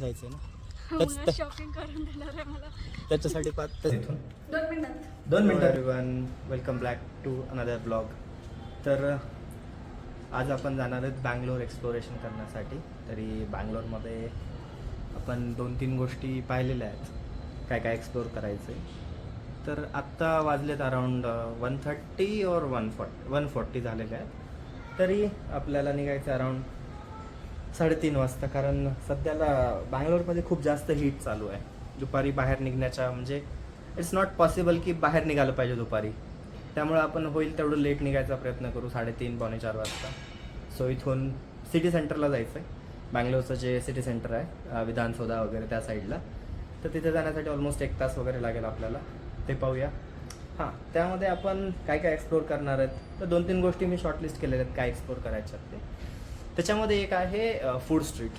जायचं ना शॉपिंग करून देणार आहे मला त्याच्यासाठी 2 मिनिटात everyone welcome back to another blog. तर आज आपण जाणार आहेत बँगलोर एक्सप्लोरेशन करण्यासाठी. तरी बँगलोरमध्ये आपण 2-3 गोष्टी पाहिलेल्या आहेत, काय काय एक्सप्लोअर करायचं आहे. तर आत्ता वाजलेत अराऊंड 1:30 और 1:40 झालेले आहेत. तरी आपल्याला निघायचं अराऊंड 3:30 वाजता, कारण सध्याला बँगलोरमध्ये खूप जास्त हीट चालू आहे. दुपारी बाहेर निघण्याच्या म्हणजे इट्स नॉट पॉसिबल की बाहेर निघालं पाहिजे दुपारी. त्यामुळे आपण होईल तेवढं लेट निघायचा प्रयत्न करू, 3:30-4 वाजता. सो इथून सिटी सेंटरला जायचं आहे. बँगलोरचं जे सिटी सेंटर आहे विधानसौधा वगैरे त्या साईडला, तर तिथे जाण्यासाठी ऑलमोस्ट 1 तास वगैरे लागेल आपल्याला. ते पाहूया. हां, त्यामध्ये आपण काय काय एक्सप्लोअर करणार आहेत, तर 2-3 गोष्टी मी शॉर्टलिस्ट केलेल्या आहेत काय एक्सप्लोअर करायच्या आहेत ते. त्याच्यामध्ये एक आहे फूड स्ट्रीट.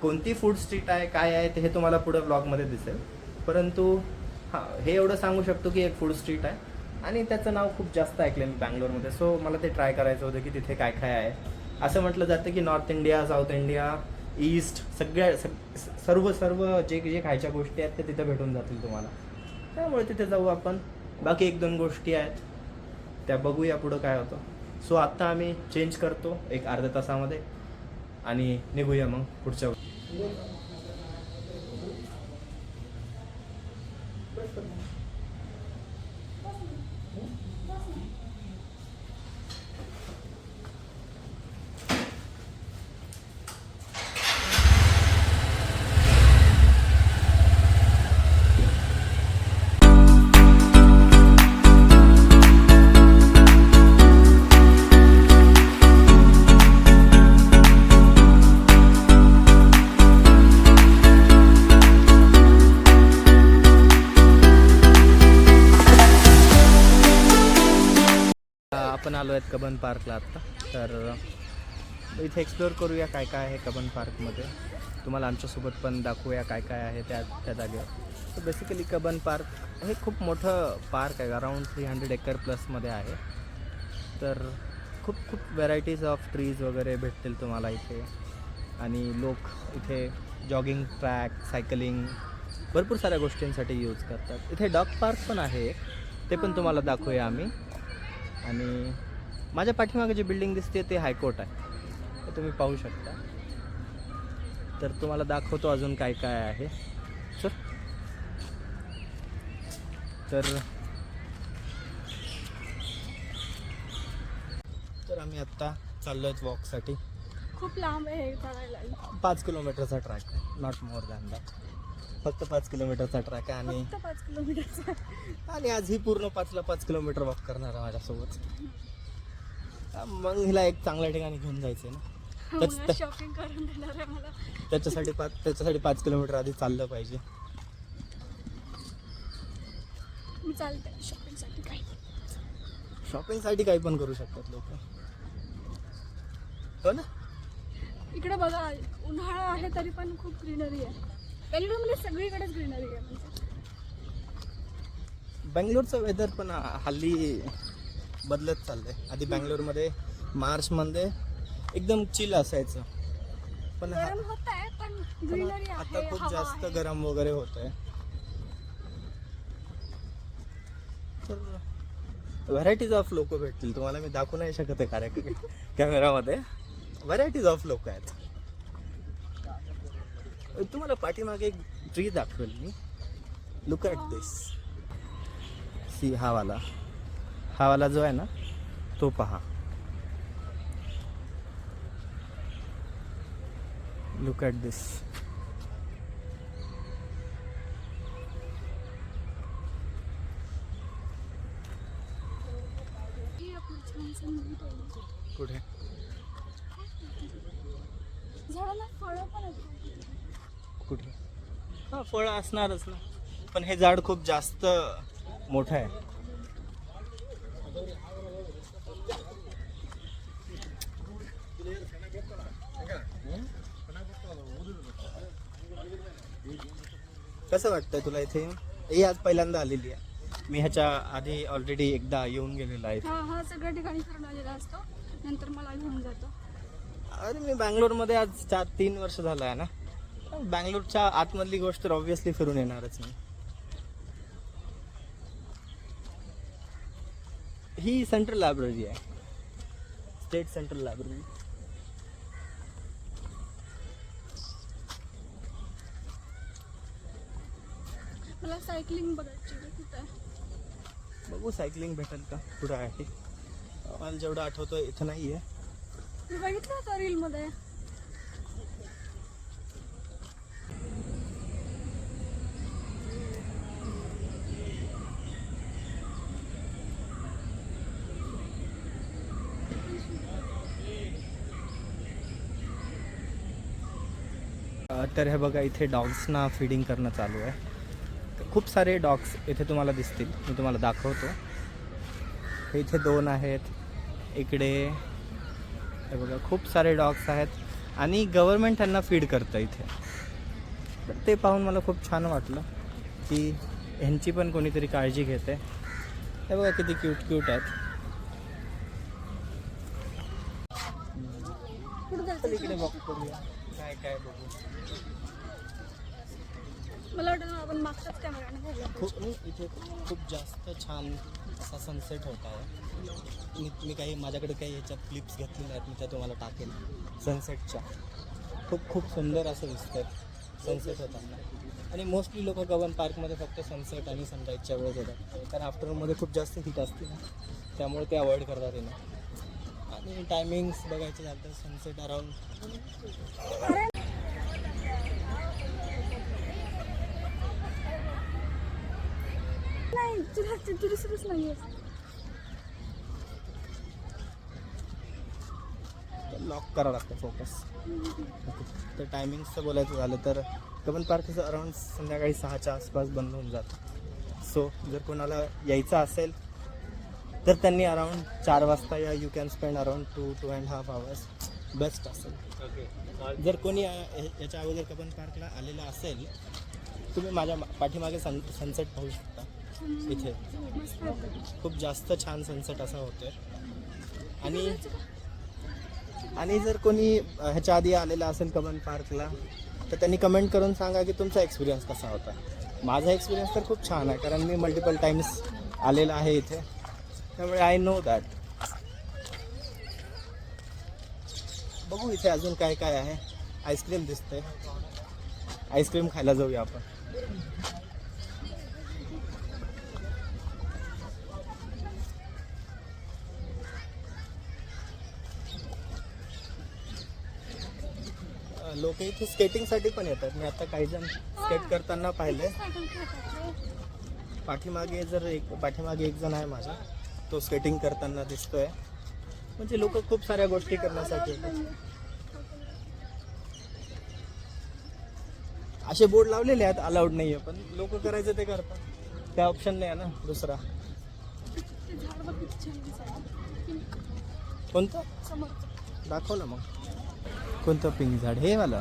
कोणती फूड स्ट्रीट आहे काय आहे ते हे तुम्हाला पुढे ब्लॉगमध्ये दिसेल, परंतु हां हे एवढं सांगू शकतो की एक फूड स्ट्रीट आहे आणि त्याचं नाव खूप जास्त ऐकलं मी बँगलोरमध्ये. सो मला ते ट्राय करायचं होतं की तिथे काय काय आहे. असं म्हटलं जातं की north India, south India, east सर्व जे खायच्या गोष्टी आहेत ते तिथे भेटून जातील तुम्हाला. त्यामुळे तिथे जाऊ आपण. बाकी 1-2 गोष्टी आहेत त्या बघूया पुढं काय होतं. सो आत्ता आम्ही चेंज करतो एक अर्ध्या तासामध्ये आणि निघूया मग पुढच्या. आपण आलो आहेत कबन पार्कला आत्ता. तर इथे एक्सप्लोअर करूया काय काय आहे कबन पार्कमध्ये. तुम्हाला आमच्यासोबत पण दाखवूया काय काय आहे त्या जागेवर. तर बेसिकली कबन पार्क हे खूप मोठं पार्क आहे, अराऊंड 300 एकर प्लसमध्ये आहे. तर खूप व्हरायटीज ऑफ ट्रीज वगैरे भेटतील तुम्हाला इथे. आणि लोक इथे जॉगिंग ट्रॅक, सायकलिंग, भरपूर साऱ्या गोष्टींसाठी यूज करतात. इथे डॉग पार्क पण आहे एक, ते पण तुम्हाला दाखवूया आम्ही. आणि माझ्या पाठीमागे जी बिल्डिंग दिसते ते हायकोर्ट आहे, ते तुम्ही पाहू शकता. तर तुम्हाला दाखवतो अजून काय काय आहे. तर आम्ही आत्ता चाललो आहेत वॉकसाठी. खूप लांब आहे हे करायला. 5 किलोमीटरचा ट्रॅक आहे, नॉट मोर दॅन दॅट. फक्त 5 किलोमीटरचा ट्रॅक आहे. आणि 5 किलोमीटरचा. आणि आज ही पूर्ण 5 किलोमीटर वॉक करणार आहे माझ्यासोबत. मग हिला एक चांगल्या ठिकाणी घेऊन जायचं आहे ना, शॉपिंग करून देणार आहे मला त्याच्यासाठी 5 किलोमीटर आधी चाललं पाहिजे. मी चालते शॉपिंगसाठी काही पण करू शकतात लोक, हो ना. इकडे बघा, उन्हाळा आहे तरी पण खूप ग्रीनरी आहे. बेंगळुरूमध्ये सगळीकडेच ग्रीनरी आहे. म्हणजे बेंगलोरचं वेदर पण हल्ली बदलत चाललंय. आधी बँगलोरमध्ये मार्चमध्ये एकदम चिल असायचं, पण गरम होत आहे, पण ग्रीनरी आहे. आता खूप जास्त गरम वगैरे होत आहे. तर व्हरायटीज ऑफ लोक भेटतील तुम्हाला. मी दाखवू नाही शकत आहे कॅमेरामध्ये. व्हरायटीज ऑफ लोक आहेत. तुम्हाला पाठीमागे एक ट्री दाखवेल मी. Look at this. सी हा वाला जो आहे ना तो पहा. Look at this. कुठे झाडाला फळं पण आहेत. कुठे हां, फळं असणारच ना, पण हे झाड खूप जास्त मोठं आहे. कसं वाटतंय तुला इथे? ही आज पहिल्यांदा आलेली आहे. मी ह्याच्या आधी ऑलरेडी एकदा येऊन गेलेला आहे. हा सगळ्या ठिकाणी फिरून आलेला असतो, नंतर मला घेऊन जातो. अरे मी बँगलोरमध्ये आज 3 वर्ष झालं आहे ना. बँगलोरच्या आतमधली गोष्ट तर ऑब्व्हियसली फिरून येणारच नाही. ही सेंट्रल लायब्ररी आहे, स्टेट सेंट्रल लायब्ररी. मला सायकलिंग बघायची आहे. कुठं आहे? बघू सायकलिंग भेटेल का पुढं आहे. मला जेवढं आठवतं इथं नाही आहे. मी बघितलं होतं रीलमध्ये. तर हे बघा इथे डॉग्सना फीडिंग करणं चालू आहे. खूप सारे डॉग्स इथे तुम्हाला दिसतील, मी तुम्हाला दाखवतो. हे इथे 2 आहेत, इकडे हे बघा खूप सारे डॉग्स आहेत आणि गव्हर्मेंट त्यांना फीड करतं इथे. तर ते पाहून मला खूप छान वाटलं की ह्यांची पण कोणीतरी काळजी घेते. हे बघा किती क्यूट क्यूट आहेत. कुठं चल जायचं? इकडे वॉक करूया, काय काय बघू. मला वाटतं आपण मागच्याच कॅमेराने बघूया. खूप इथे खूप जास्त छान असा सनसेट होत आहे. मी काही माझ्याकडे काही याच्यात क्लिप्स घेतलेल्या आहेत, मी त्या तुम्हाला टाकेल सनसेटच्या. खूप सुंदर असं दिसतं सनसेट होताना. आणि मोस्टली लोक गगन पार्कमध्ये फक्त सनसेट आणि सनराईजच्या वेळेस येतात, कारण आफ्टरनूनमध्ये खूप जास्त हीट असते ना, त्यामुळे ते अवॉइड करतात येणं. आणि टायमिंग्स बघायचं झालं तर सनसेट अराउंड नाही, तुला दुसरंच नाही आहे. लॉक करावं लागतं फोकस. तर टायमिंग्सचं बोलायचं झालं तर गगन पार्कचं अराउंड संध्याकाळी 6च्या आसपास बंद होऊन जातं. सो जर कोणाला यायचं असेल तर त्यांनी अराउंड 4 वाजता या. You can spend around 2.5 hours best असेल. जर कोणी याच्या अगोदर गगन पार्कला आलेला असेल, तुम्ही माझ्या पाठीमागे सनसेट पाहू शकता. इथे खूप जास्त छान सनसेट असा होतोय. आणि जर कोणी ह्याच्या आधी आलेला असेल कबन पार्कला तर त्यांनी कमेंट करून सांगा की तुमचा एक्सपिरियन्स कसा होता. माझा एक्सपिरियन्स तर खूप छान आहे, कारण मी मल्टिपल टाइम्स आलेला आहे इथे, त्यामुळे आय नो दॅट. बघू इथे अजून काय काय आहे. आईस्क्रीम दिसते, आईस्क्रीम खायला जाऊया आपण. लोक इथे स्केटिंगसाठी पण येतात. मी आता काही जण स्केट करताना पाहिले. पाठीमागे एक जण आहे माझा, तो स्केटिंग करताना दिसतोय. म्हणजे लोक खूप साऱ्या गोष्टी करण्यासाठी येतात. असे बोर्ड लावलेले आहेत अलाउड नाही आहे, पण लोक करायचं ते करतात. त्या ऑप्शन नाही आहे ना दुसरा. कोणतं दाखव ना मग. कोणतं पिंक झाड? हे वाला?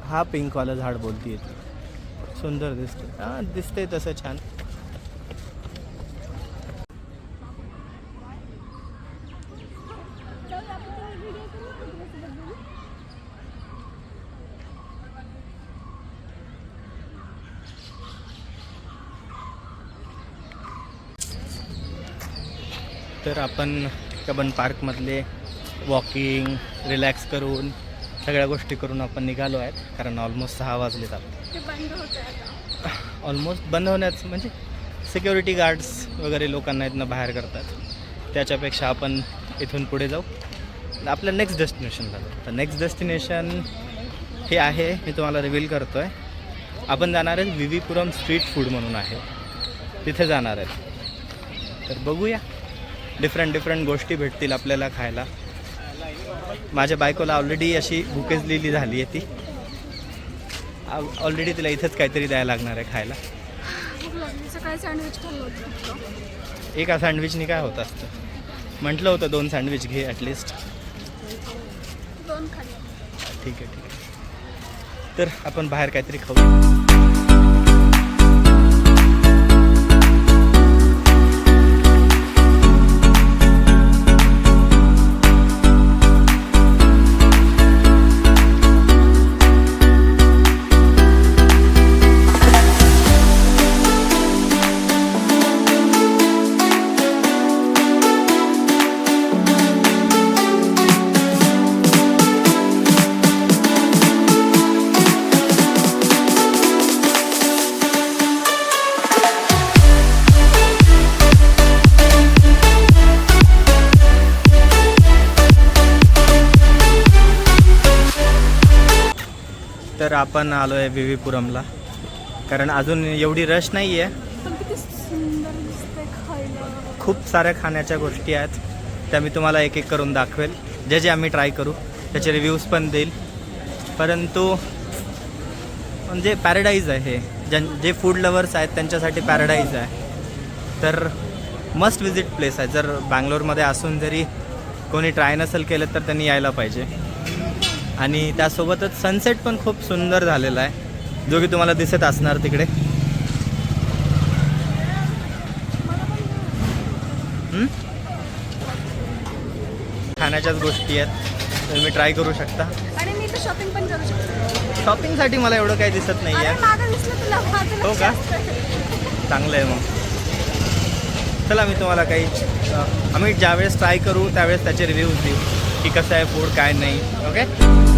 हा पिंकवाला झाड बोलतीये ती. सुंदर दिसते. हां दिसते तसं छान. तर आपण कबन पार्कमधले वॉकिंग रिलॅक्स करून सगळ्या गोष्टी करून आपण निघालो आहेत, कारण ऑलमोस्ट 6 वाजले जातात. ते बंद होतं आता. ऑलमोस्ट बंद होण्याचं म्हणजे सिक्युरिटी गार्ड्स वगैरे लोकांना इथनं बाहेर करतात. त्याच्यापेक्षा आपण इथून पुढे जाऊ आपलं नेक्स्ट डेस्टिनेशन झालं. तर नेक्स्ट डेस्टिनेशन हे आहे, मी तुम्हाला रिव्हील करतो आहे. आपण जाणार आहे विवीपुरम स्ट्रीट फूड म्हणून आहे, तिथे जाणार आहेत. तर बघूया, डिफरंट गोष्टी भेटतील आपल्याला खायला. माझ्या बायकोला ऑलरेडी अशी भुकेजलेली झाली आहे. ती ऑलरेडी तिला इथंच काहीतरी द्यायला लागणार आहे खायला. सकाळी सँडविच खाल्लं होतं. एका सँडविचनी काय होत असतं? म्हटलं होतं 2 सँडविच घे ॲटलिस्ट. 2 खाल्ले. ठीक आहे. तर आपण बाहेर काहीतरी खाऊ. तर आपण आलो आहे व्ही पुरमला, कारण अजून एवढी रश नाही आहे. पण किती सुंदर दिसतंय खायला. खूप साऱ्या खाण्याच्या गोष्टी आहेत, त्या मी तुम्हाला एक एक करून दाखवेल. जे जे आम्ही ट्राय करू त्याचे रिव्ह्यूज पण देईल. परंतु म्हणजे पॅराडाईज आहे हे, जे फूड लवर्स आहेत त्यांच्यासाठी पॅराडाईज आहे. तर मस्ट विजिट प्लेस आहे. जर बँगलोरमध्ये असून जरी कोणी ट्राय नसेल केलं तर त्यांनी यायला पाहिजे. आणि त्यासोबतच सनसेट पण खूप सुंदर झालेला आहे, जो की तुम्हाला दिसत असणार तिकडे. खाण्याच्याच गोष्टी आहेत, तर मी ट्राय करू शकता. आणि मी तर शॉपिंग पण करू शकते. शॉपिंगसाठी मला एवढं काही दिसत नाही अरे आहे. मागं दिसलं तुला, माझं हो लक्ष का? असतं. चांगलं आहे मग. चला मी तुम्हाला काही आम्ही ज्यावेळेस ट्राय करू त्यावेळेस त्याचे रिव्ह्यूज देऊ की कसं आहे फूड काय नाही. ओके.